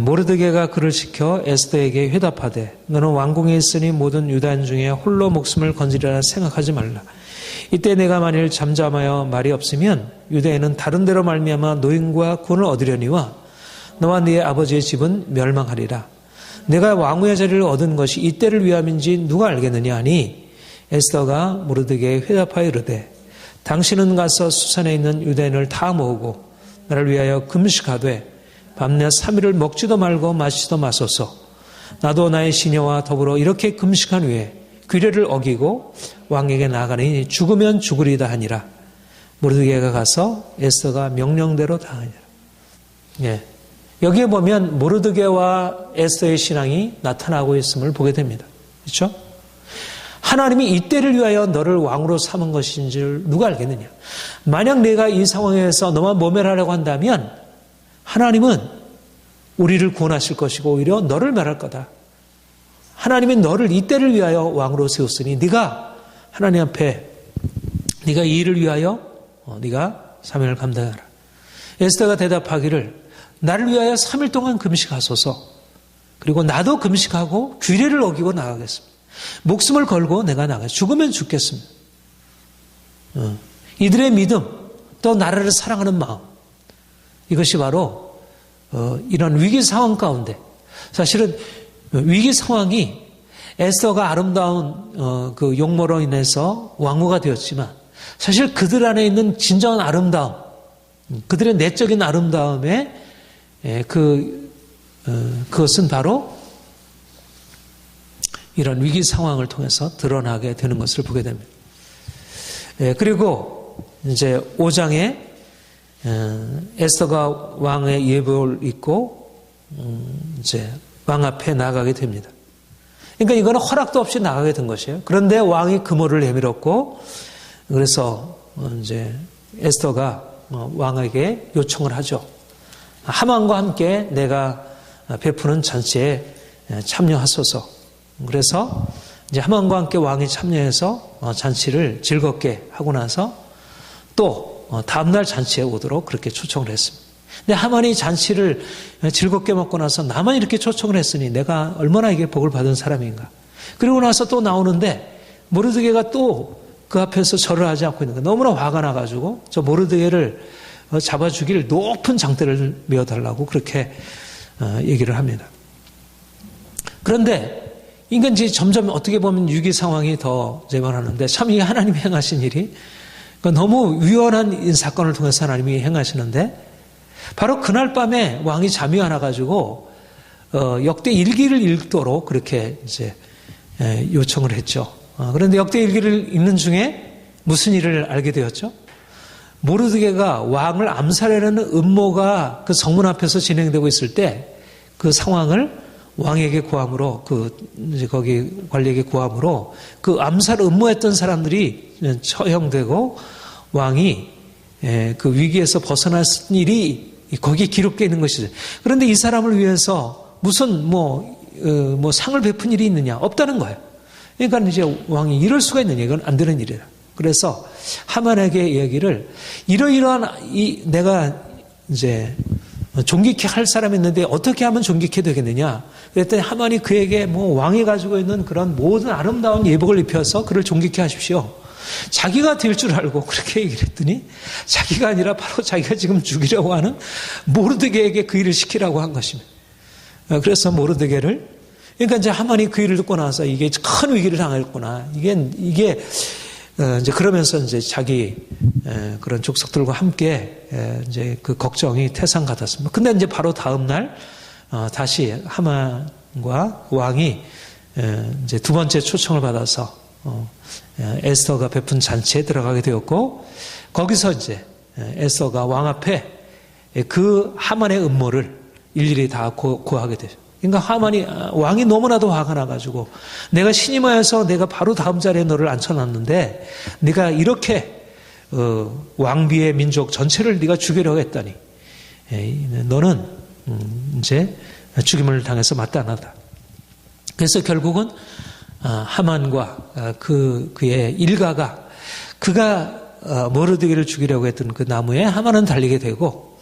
모르드게가 그를 시켜 에스더에게 회답하되 너는 왕궁에 있으니 모든 유다인 중에 홀로 목숨을 건지리라 생각하지 말라. 이때 내가 만일 잠잠하여 말이 없으면 유다인은 다른 데로 말미암아 노임과 군을 얻으려니와 너와 네 아버지의 집은 멸망하리라. 내가 왕후의 자리를 얻은 것이 이때를 위함인지 누가 알겠느냐 하니 에스더가 모르드게에 회답하여 이르되 당신은 가서 수산에 있는 유다인을 다 모으고 나를 위하여 금식하되 밤낮 3일을 먹지도 말고 마시지도 마소서. 나도 나의 시녀와 더불어 이렇게 금식한 후에 규례를 어기고 왕에게 나아가니 죽으면 죽으리다 하니라. 모르드게가 가서 에스더가 명령대로 다 하니라. 예. 여기에 보면 모르드게와 에스더의 신앙이 나타나고 있음을 보게 됩니다. 그렇죠? 하나님이 이때를 위하여 너를 왕으로 삼은 것인 줄 누가 알겠느냐. 만약 내가 이 상황에서 너만 모멸하려고 한다면 하나님은 우리를 구원하실 것이고 오히려 너를 멸할 거다. 하나님이 너를 이때를 위하여 왕으로 세웠으니 네가 하나님 앞에 네가 이 일을 위하여 네가 사명을 감당하라. 에스더가 대답하기를 나를 위하여 3일 동안 금식하소서. 그리고 나도 금식하고 규례를 어기고 나가겠습니다. 목숨을 걸고 내가 나가겠습니다. 죽으면 죽겠습니다. 이들의 믿음, 또 나라를 사랑하는 마음, 이것이 바로 이런 위기 상황 가운데, 사실은 위기 상황이 에스더가 아름다운 그 용모로 인해서 왕후가 되었지만 사실 그들 안에 있는 진정한 아름다움, 그들의 내적인 아름다움에 그것은 바로 이런 위기 상황을 통해서 드러나게 되는 것을 보게 됩니다. 그리고 이제 5장에 에스더가 왕의 예복을 입고 이제 왕 앞에 나가게 됩니다. 그러니까 이거는 허락도 없이 나가게 된 것이에요. 그런데 왕이 금호를 내밀었고, 그래서 이제 에스더가 왕에게 요청을 하죠. 하만과 함께 내가 베푸는 잔치에 참여하소서. 그래서 이제 하만과 함께 왕이 참여해서 잔치를 즐겁게 하고 나서 또 다음날 잔치에 오도록 그렇게 초청을 했습니다. 근데 하만이 잔치를 즐겁게 먹고 나서 나만 이렇게 초청을 했으니 내가 얼마나 이게 복을 받은 사람인가. 그리고 나서 또 나오는데 모르드게가 또 그 앞에서 절을 하지 않고 있는 거예요. 너무나 화가 나가지고 저 모르드게를 잡아 죽일 높은 장대를 메어달라고 그렇게 얘기를 합니다. 그런데 인간이 점점 어떻게 보면 위기 상황이 더 재발하는데 참 이게 하나님이 행하신 일이 너무 위헌한 사건을 통해서 하나님이 행하시는데 바로 그날 밤에 왕이 잠이 안 와가지고 역대 일기를 읽도록 그렇게 이제 요청을 했죠. 그런데 역대 일기를 읽는 중에 무슨 일을 알게 되었죠? 모르드게가 왕을 암살하려는 음모가 그 성문 앞에서 진행되고 있을 때 그 상황을 왕에게 구함으로 이제 거기 관리에게 구함으로 그 암살 음모했던 사람들이 처형되고 왕이 그 위기에서 벗어날 일이 거기에 기록되어 있는 것이죠. 그런데 이 사람을 위해서 무슨 뭐 상을 베푼 일이 있느냐? 없다는 거예요. 그러니까 이제 왕이 이럴 수가 있느냐? 이건 안 되는 일이라. 그래서 하만에게 얘기를 이러이러한 내가 이제 존귀케 할 사람이 있는데 어떻게 하면 존귀케 되겠느냐? 그랬더니 하만이 그에게 왕이 가지고 있는 그런 모든 아름다운 예복을 입혀서 그를 존귀케 하십시오. 자기가 될 줄 알고 그렇게 얘기를 했더니 자기가 아니라 바로 자기가 지금 죽이려고 하는 모르드게에게 그 일을 시키라고 한 것입니다. 그래서 모르드게를 그러니까 이제 하만이 그 일을 듣고 나서 이게 큰 위기를 당했구나. 이게 이제 그러면서 이제 자기 그런 족속들과 함께 이제 그 걱정이 태산 같았습니다. 근데 이제 바로 다음 날 다시 하만과 왕이 이제 두 번째 초청을 받아서 에스더가 베푼 잔치에 들어가게 되었고 거기서 이제 에스더가 왕 앞에 그 하만의 음모를 일일이 다 고하게 되죠. 그러니까 왕이 너무나도 화가 나가지고 내가 신임하여서 내가 바로 다음 자리에 너를 앉혀놨는데 네가 이렇게 왕비의 민족 전체를 네가 죽이려고 했다니 너는 이제 죽임을 당해서 마땅하다. 그래서 결국은 하만과 그의 일가가 그가 모르드게를 죽이려고 했던 그 나무에 하만은 달리게 되고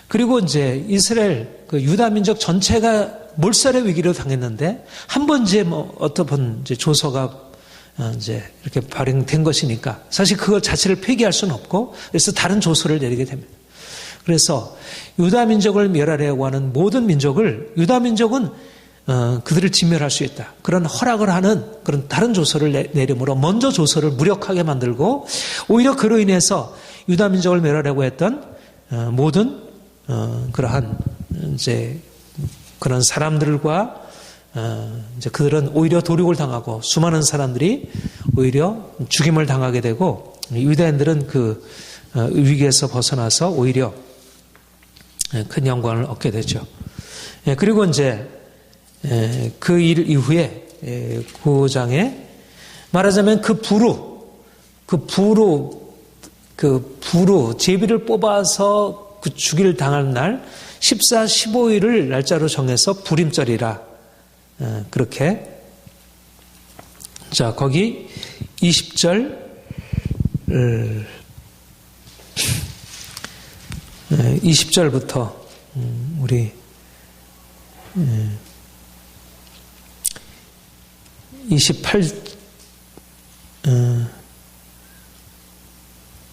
그리고 이제 이스라엘 그 유다 민족 전체가 몰살의 위기로 당했는데 한 번 이제 어떤 이제 조서가 이제 이렇게 발행된 것이니까 사실 그것 자체를 폐기할 수는 없고 그래서 다른 조서를 내리게 됩니다. 그래서 유다 민족을 멸하려고 하는 모든 민족을 유다 민족은 그들을 진멸할 수 있다. 그런 허락을 하는 그런 다른 조서를 내림으로 먼저 조서를 무력하게 만들고 오히려 그로 인해서 유다 민족을 멸하려고 했던 모든 그러한 이제 그런 사람들과 이제 그들은 오히려 도륙을 당하고 수많은 사람들이 오히려 죽임을 당하게 되고 유대인들은 그 위기에서 벗어나서 오히려 큰 영광을 얻게 되죠. 그리고 이제 그 일 이후에 9장에 말하자면 그 부로 제비를 뽑아서 그 죽일 당할 날 14, 15일을 날짜로 정해서 부림절이라 그렇게 자 거기 20절 20절부터 우리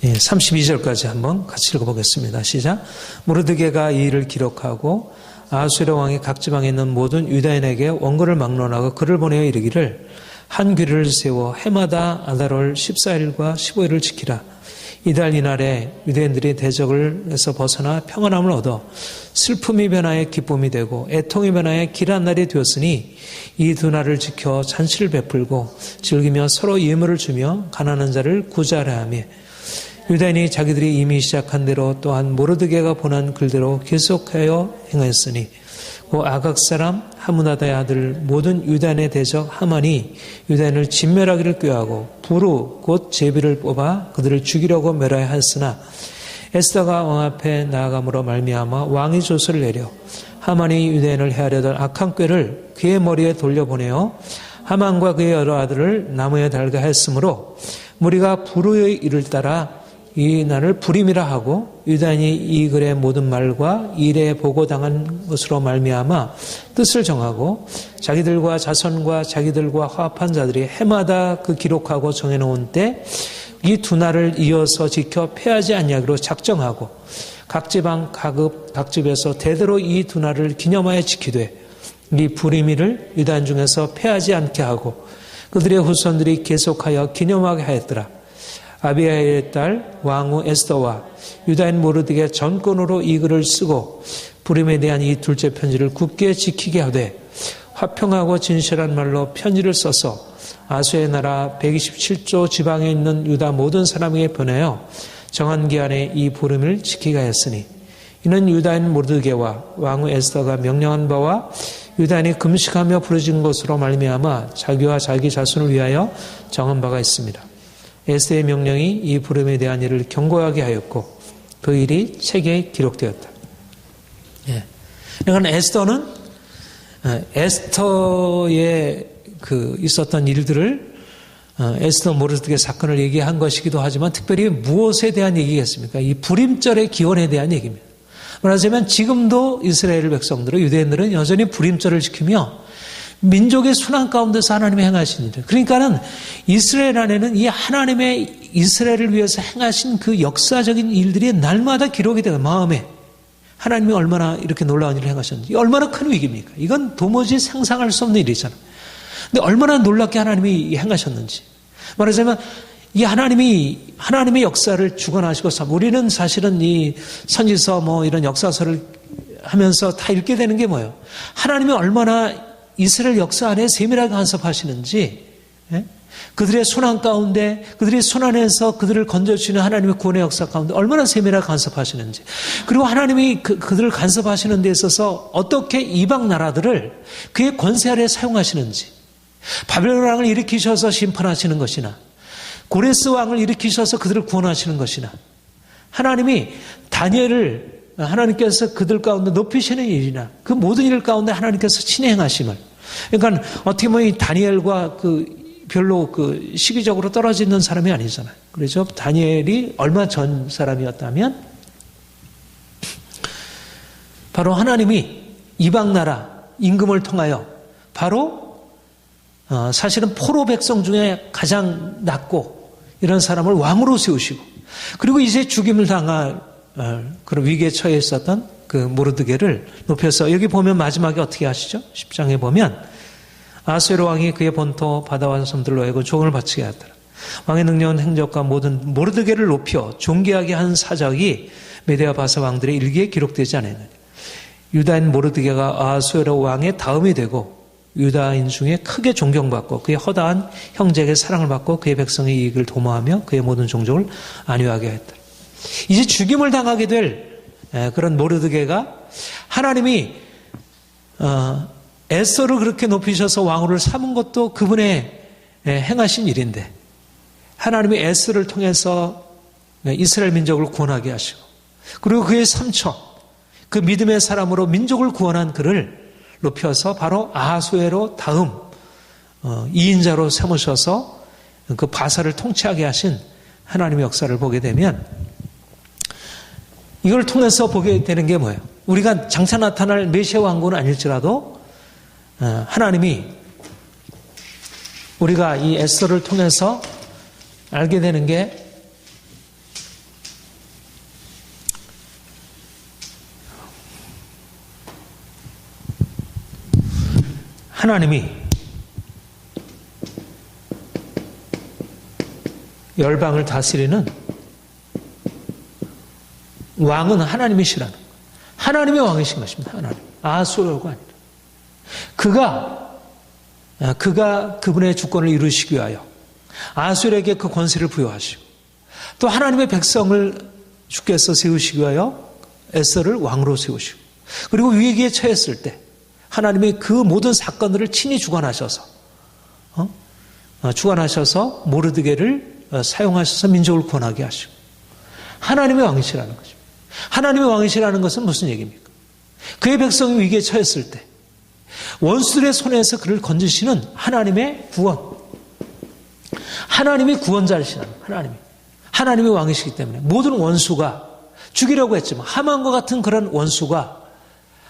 32절까지 한번 같이 읽어보겠습니다. 시작. 모르드게가 이 일을 기록하고 아하수에로 왕이 각 지방에 있는 모든 유다인에게 원고를 막론하고 글을 보내어 이르기를 한 규례를 세워 해마다 아달월 14일과 15일을 지키라. 이달 이날에 유대인들이 대적을에서 벗어나 평안함을 얻어 슬픔이 변화에 기쁨이 되고 애통이 변화에 길한 날이 되었으니 이 두 날을 지켜 잔치를 베풀고 즐기며 서로 예물을 주며 가난한 자를 구제하라 하며 유다인이 자기들이 이미 시작한 대로 또한 모르드게가 보낸 글대로 계속하여 행하였으니 그 아각 사람 하므다다의 아들 모든 유다인의 대적 하만이 유다인을 진멸하기를 꾀하고 부로 곧 제비를 뽑아 그들을 죽이려고 멸하여 하였으나 에스더가 왕 앞에 나아감으로 말미암아 왕이 조서를 내려 하만이 유다인을 해하려던 악한 꾀를 그의 머리에 돌려보내어 하만과 그의 여러 아들을 나무에 달게 하였으므로 무리가 부로의 일을 따라 이 날을 불임이라 하고 유다인이 이 글의 모든 말과 일에 보고당한 것으로 말미암아 뜻을 정하고 자기들과 자손과 자기들과 화합한 자들이 해마다 그 기록하고 정해놓은 때 이 두 날을 이어서 지켜 패하지 아니하기로 작정하고 각 지방 각 집에서 대대로 이 두 날을 기념하여 지키되 이 불임일을 유다인 중에서 패하지 않게 하고 그들의 후손들이 계속하여 기념하게 하였더라. 아비야의 딸 왕후 에스더와 유다인 모르드게 전권으로 이 글을 쓰고 불임에 대한 이 둘째 편지를 굳게 지키게 하되 화평하고 진실한 말로 편지를 써서 아수의 나라 127조 지방에 있는 유다 모든 사람에게 보내어 정한 기한에 이 불임을 지키게 하였으니 이는 유다인 모르드게와 왕후 에스더가 명령한 바와 유다인이 금식하며 부르짖은 것으로 말미암아 자기와 자기 자손을 위하여 정한 바가 있습니다. 에스더의 명령이 이 부름에 대한 일을 경고하게 하였고 그 일이 책에 기록되었다. 예. 그러니까 에스더의 있었던 일들을 에스더 모르드게 사건을 얘기한 것이기도 하지만 특별히 무엇에 대한 얘기겠습니까? 이 불임절의 기원에 대한 얘기입니다. 말하자면 지금도 이스라엘 백성들은 유대인들은 여전히 불임절을 지키며 민족의 순환 가운데서 하나님의 행하신 일을, 그러니까는 이스라엘 안에는 이 하나님의 이스라엘을 위해서 행하신 그 역사적인 일들이 날마다 기록이 되는 마음에 하나님이 얼마나 이렇게 놀라운 일을 행하셨는지, 얼마나 큰 위기입니까? 이건 도무지 상상할 수 없는 일이잖아요. 근데 얼마나 놀랍게 하나님이 행하셨는지. 말하자면 이 하나님의 역사를 주관하시고, 우리는 사실은 이 선지서 이런 역사서를 하면서 다 읽게 되는 게 뭐예요? 하나님이 얼마나 이스라엘 역사 안에 세밀하게 간섭하시는지, 예? 그들의 순환 가운데, 그들의 순환에서 그들을 건져주시는 하나님의 구원의 역사 가운데 얼마나 세밀하게 간섭하시는지, 그리고 하나님이 그들을 간섭하시는 데 있어서 어떻게 이방 나라들을 그의 권세 아래 사용하시는지, 바벨론 왕을 일으키셔서 심판하시는 것이나 고레스 왕을 일으키셔서 그들을 구원하시는 것이나, 하나님이 다니엘을 하나님께서 그들 가운데 높이시는 일이나 그 모든 일 가운데 하나님께서 친히 행하심을, 그러니까 어떻게 보면 이 다니엘과 별로 시기적으로 떨어져 있는 사람이 아니잖아요. 그렇죠? 다니엘이 얼마 전 사람이었다면 바로 하나님이 이방 나라 임금을 통하여 바로 사실은 포로 백성 중에 가장 낮고 이런 사람을 왕으로 세우시고, 그리고 이제 죽임을 당할 그런 위기에 처해 있었던 그 모르드게를 높여서, 여기 보면 마지막에 어떻게 하시죠? 10장에 보면 아수에로 왕이 그의 본토 바다와 섬들로 하여금 종을 바치게 하였더라. 왕의 능력은 행적과 모든 모르드게를 높여 존귀하게 한 사적이 메데아 바사 왕들의 일기에 기록되지 않았느냐. 유다인 모르드게가 아수에로 왕의 다음이 되고 유다인 중에 크게 존경받고 그의 허다한 형제에게 사랑을 받고 그의 백성의 이익을 도모하며 그의 모든 종족을 안위하게 했다. 이제 죽임을 당하게 될 그런 모르드게가 하나님이 에스더를 그렇게 높이셔서 왕후를 삼은 것도 그분의 행하신 일인데, 하나님이 에스더를 통해서 이스라엘 민족을 구원하게 하시고, 그리고 그의 삼촌, 그 믿음의 사람으로 민족을 구원한 그를 높여서 바로 아하수에로 다음 2인자로 삼으셔서 그 바사를 통치하게 하신 하나님의 역사를 보게 되면, 이걸 통해서 보게 되는 게 뭐예요? 우리가 장차 나타날 메시아 왕국은 아닐지라도 하나님이, 우리가 이 에스더를 통해서 알게 되는 게, 하나님이 열방을 다스리는 왕은 하나님이시라는, 하나님의 왕이신 것입니다. 하나님, 아수르가 아니라 그가 그분의 주권을 이루시기 위하여 아수르에게 그 권세를 부여하시고, 또 하나님의 백성을 주께서 세우시기 위하여 에스더를 왕으로 세우시고, 그리고 위기에 처했을 때 하나님이 그 모든 사건들을 친히 주관하셔서 모르드게를 사용하셔서 민족을 구원하게 하시고, 하나님의 왕이시라는 거죠. 하나님의 왕이시라는 것은 무슨 얘기입니까? 그의 백성이 위기에 처했을 때 원수들의 손에서 그를 건지시는 하나님의 구원, 하나님이 구원자이시라는, 하나님의 왕이시기 때문에 모든 원수가 죽이려고 했지만, 하만과 같은 그런 원수가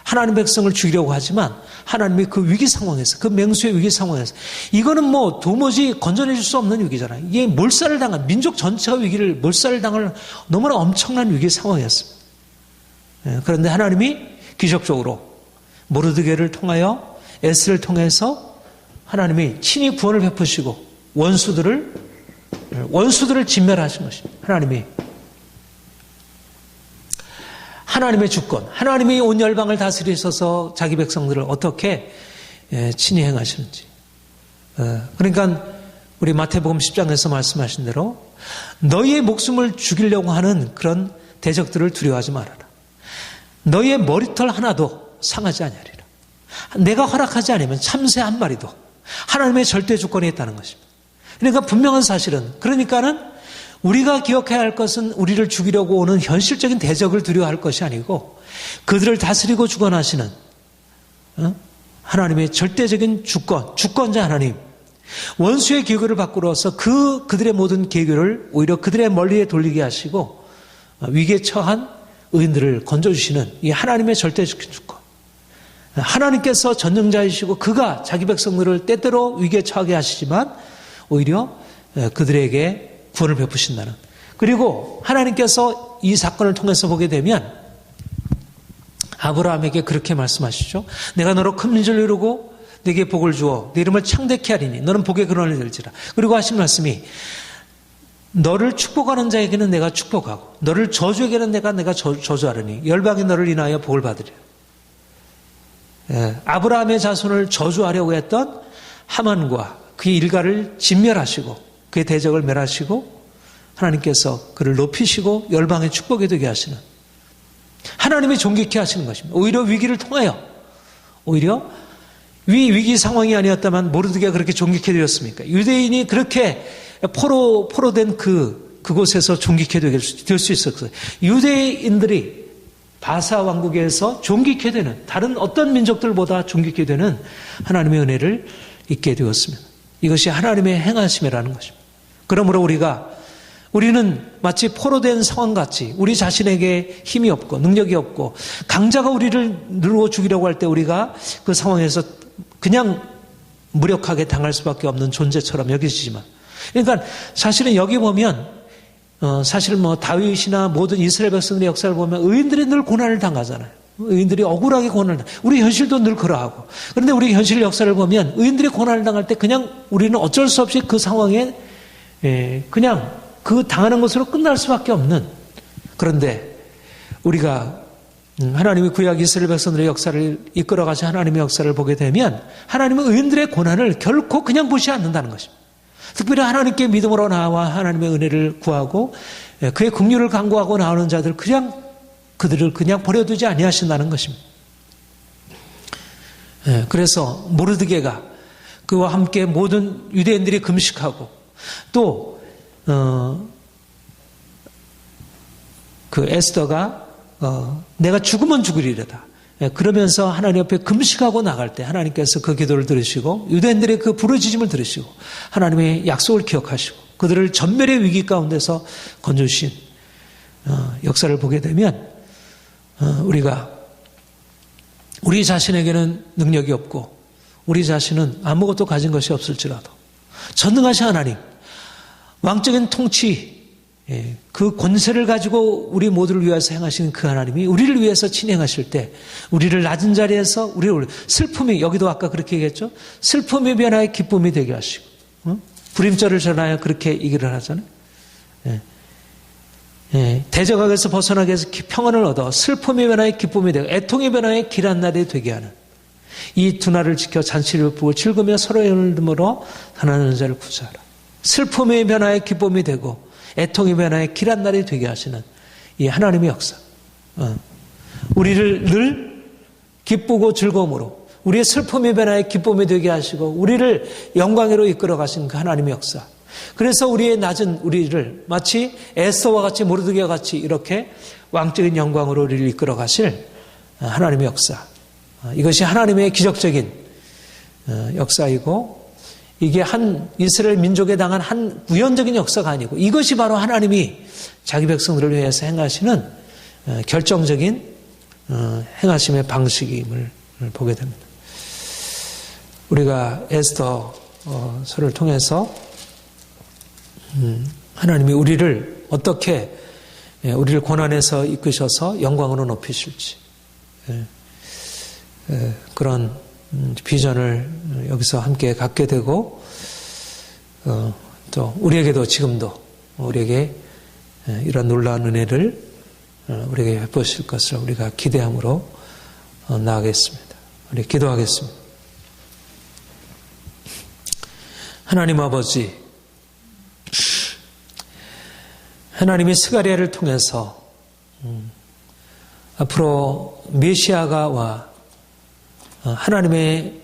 하나님 백성을 죽이려고 하지만, 하나님이 그 위기 상황에서, 그 맹수의 위기 상황에서, 이거는 도무지 건져낼 수 없는 위기잖아요. 이게 몰살을 당한, 민족 전체가 위기를 몰살을 당할 너무나 엄청난 위기 상황이었습니다. 그런데 하나님이 기적적으로 모르드게를 통하여, 에스를 통해서 하나님이 친히 구원을 베푸시고 원수들을 진멸하신 것입니다. 하나님의 주권, 하나님이 온 열방을 다스리셔서 자기 백성들을 어떻게 친히 행하시는지. 그러니까 우리 마태복음 10장에서 말씀하신 대로 너희의 목숨을 죽이려고 하는 그런 대적들을 두려워하지 말아라. 너희의 머리털 하나도 상하지 아니하리라. 내가 허락하지 않으면 참새 한 마리도 하나님의 절대 주권에 있다는 것입니다. 그러니까 분명한 사실은, 그러니까는 우리가 기억해야 할 것은 우리를 죽이려고 오는 현실적인 대적을 두려워할 것이 아니고 그들을 다스리고 주권하시는 하나님의 절대적인 주권자 하나님, 원수의 계획을 바꾸어서 그들의 모든 계획을 오히려 그들의 멀리에 돌리게 하시고 위기에 처한 의인들을 건져주시는 이 하나님의 절대적인 주권. 하나님께서 전능자이시고 그가 자기 백성들을 때때로 위기에 처하게 하시지만 오히려 그들에게 구원을 베푸신다는. 그리고 하나님께서 이 사건을 통해서 보게 되면 아브라함에게 그렇게 말씀하시죠. 내가 너로 큰 민족을 이루고 네게 복을 주어 네 이름을 창대케 하리니 너는 복의 근원이 될지라. 그리고 하신 말씀이 너를 축복하는 자에게는 내가 축복하고 너를 저주에게는 내가 저주하리니 열방이 너를 인하여 복을 받으리라. 아브라함의 자손을 저주하려고 했던 하만과 그의 일가를 진멸하시고 그의 대적을 멸하시고 하나님께서 그를 높이시고 열방의 축복이 되게 하시는 하나님이 존귀케 하시는 것입니다. 오히려 위기를 통하여 오히려 위기 상황이 아니었다면 모르드게가 그렇게 존귀케 되었습니까? 유대인이 그렇게 포로된 그곳에서 존귀케 될 수 있었어요. 유대인들이 바사 왕국에서 존귀케 되는 다른 어떤 민족들보다 존귀케 되는 하나님의 은혜를 잊게 되었습니다. 이것이 하나님의 행하심이라는 것입니다. 그러므로 우리는 마치 포로된 상황같이 우리 자신에게 힘이 없고 능력이 없고 강자가 우리를 누르고 죽이려고 할 때 우리가 그 상황에서 그냥 무력하게 당할 수밖에 없는 존재처럼 여겨지지만, 그러니까 사실은 여기 보면 사실 다윗이나 모든 이스라엘 백성들의 역사를 보면 의인들이 늘 고난을 당하잖아요. 의인들이 억울하게 고난을 당하고 우리 현실도 늘 그러하고. 그런데 우리 현실 역사를 보면 의인들이 고난을 당할 때 그냥 우리는 어쩔 수 없이 그 상황에 그냥 그 당하는 것으로 끝날 수밖에 없는. 그런데 우리가 하나님이 구약 이스라엘 백성들의 역사를 이끌어 가신 하나님의 역사를 보게 되면 하나님은 의인들의 고난을 결코 그냥 보지 않는다는 것입니다. 특별히 하나님께 믿음으로 나와 하나님의 은혜를 구하고 그의 긍휼을 간구하고 나오는 자들 그들을 그냥 버려두지 아니하신다는 것입니다. 그래서 모르드게가 그와 함께 모든 유대인들이 금식하고 또 그 에스더가 내가 죽으면 죽으리로다. 그러면서 하나님 옆에 금식하고 나갈 때 하나님께서 그 기도를 들으시고 유대인들의 그 부르짖음을 들으시고 하나님의 약속을 기억하시고 그들을 전멸의 위기 가운데서 건져주신 역사를 보게 되면 우리 자신에게는 능력이 없고 우리 자신은 아무것도 가진 것이 없을지라도 전능하신 하나님, 왕적인 통치, 그 권세를 가지고 우리 모두를 위해서 행하시는 그 하나님이 우리를 위해서 진행하실 때 우리를 낮은 자리에서 우리를 슬픔이, 여기도 아까 그렇게 얘기했죠. 슬픔이 변하여 기쁨이 되게 하시고 불임절을 전하여 그렇게 얘기를 하잖아요. 대적에서 벗어나게 해서 평안을 얻어 슬픔이 변하여 기쁨이 되고 애통이 변하여 길한 날이 되게 하는 이 두 날을 지켜 잔치를 베푸고 즐거며 서로의 은을 듬으로 하나님 자를 구사하라. 슬픔이 변하여 기쁨이 되고 애통이 변하여 길한 날이 되게 하시는 이 하나님의 역사. 우리를 늘 기쁘고 즐거움으로 우리의 슬픔이 변하여 기쁨이 되게 하시고 우리를 영광으로 이끌어 가신 그 하나님의 역사. 그래서 우리의 낮은 우리를 마치 에스더와 같이 모르드게와 같이 이렇게 왕적인 영광으로 우리를 이끌어 가실 하나님의 역사. 이것이 하나님의 기적적인 역사이고 이게 한 이스라엘 민족에 당한 한 우연적인 역사가 아니고 이것이 바로 하나님이 자기 백성들을 위해서 행하시는 결정적인 행하심의 방식임을 보게 됩니다. 우리가 에스더서를 통해서 하나님이 우리를 어떻게 우리를 고난에서 이끄셔서 영광으로 높이실지 그런 비전을 여기서 함께 갖게 되고 또 우리에게도 지금도 우리에게 이런 놀라운 은혜를 우리에게 베푸실 것을 우리가 기대함으로 나아가겠습니다. 우리 기도하겠습니다. 하나님 아버지, 하나님이 스가랴를 통해서 앞으로 메시아가 와 하나님의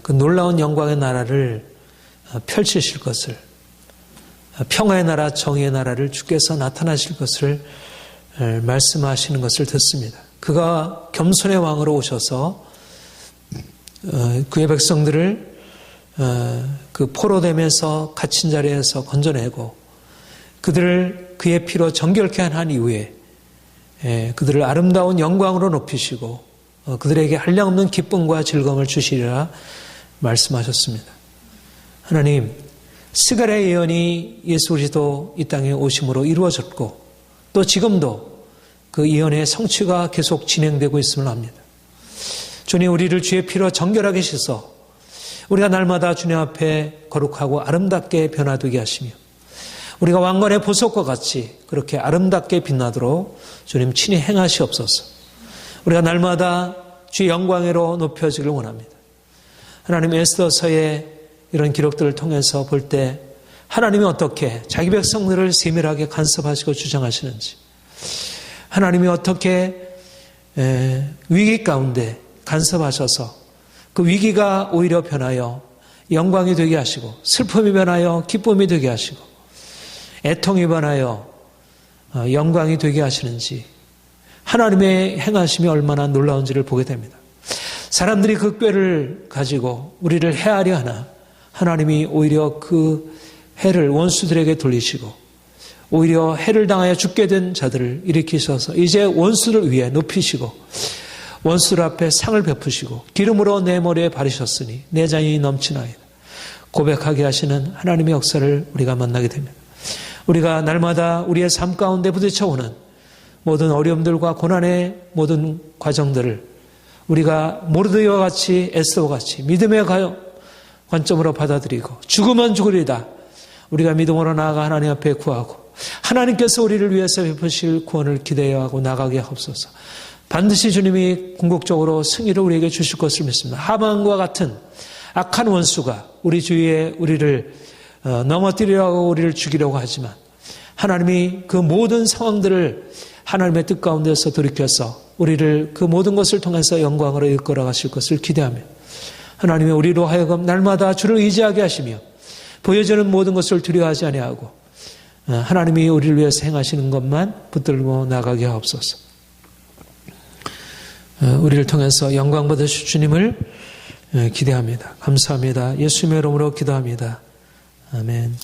그 놀라운 영광의 나라를 펼치실 것을, 평화의 나라, 정의의 나라를 주께서 나타나실 것을 말씀하시는 것을 듣습니다. 그가 겸손의 왕으로 오셔서 그의 백성들을 그 포로됨에서 갇힌 자리에서 건져내고 그들을 그의 피로 정결케 한 이후에 그들을 아름다운 영광으로 높이시고 그들에게 한량없는 기쁨과 즐거움을 주시리라 말씀하셨습니다. 하나님, 스가랴의 예언이 예수 그리스도 이 땅에 오심으로 이루어졌고 또 지금도 그 예언의 성취가 계속 진행되고 있음을 압니다. 주님, 우리를 주의 피로 정결하게 씻어 우리가 날마다 주님 앞에 거룩하고 아름답게 변화되게 하시며 우리가 왕관의 보석과 같이 그렇게 아름답게 빛나도록 주님 친히 행하시옵소서. 우리가 날마다 주의 영광으로 높여지길 원합니다. 하나님, 에스더서의 이런 기록들을 통해서 볼 때 하나님이 어떻게 자기 백성들을 세밀하게 간섭하시고 주장하시는지, 하나님이 어떻게 위기 가운데 간섭하셔서 그 위기가 오히려 변하여 영광이 되게 하시고 슬픔이 변하여 기쁨이 되게 하시고 애통이 변하여 영광이 되게 하시는지, 하나님의 행하심이 얼마나 놀라운지를 보게 됩니다. 사람들이 그 꾀를 가지고 우리를 해하려 하나 하나님이 오히려 그 해를 원수들에게 돌리시고 오히려 해를 당하여 죽게 된 자들을 일으키셔서 이제 원수를 위해 높이시고 원수들 앞에 상을 베푸시고 기름으로 내 머리에 바르셨으니 내 잔이 넘치나이다 고백하게 하시는 하나님의 역사를 우리가 만나게 됩니다. 우리가 날마다 우리의 삶 가운데 부딪혀오는 모든 어려움들과 고난의 모든 과정들을 우리가 모르드와 같이 에스더와 같이 믿음의 관점으로 받아들이고 죽으면 죽으리다 우리가 믿음으로 나아가 하나님 앞에 구하고 하나님께서 우리를 위해서 베푸실 구원을 기대하고 나가게 하옵소서. 반드시 주님이 궁극적으로 승리를 우리에게 주실 것을 믿습니다. 하만과 같은 악한 원수가 우리 주위에 우리를 넘어뜨리려고 우리를 죽이려고 하지만 하나님이 그 모든 상황들을 하나님의 뜻 가운데서 돌이켜서 우리를 그 모든 것을 통해서 영광으로 이끌어 가실 것을 기대하며 하나님이 우리로 하여금 날마다 주를 의지하게 하시며 보여주는 모든 것을 두려워하지 아니하고 하나님이 우리를 위해서 행하시는 것만 붙들고 나가게 하옵소서. 우리를 통해서 영광 받으실 주님을 기대합니다. 감사합니다. 예수님의 이름으로 기도합니다. 아멘.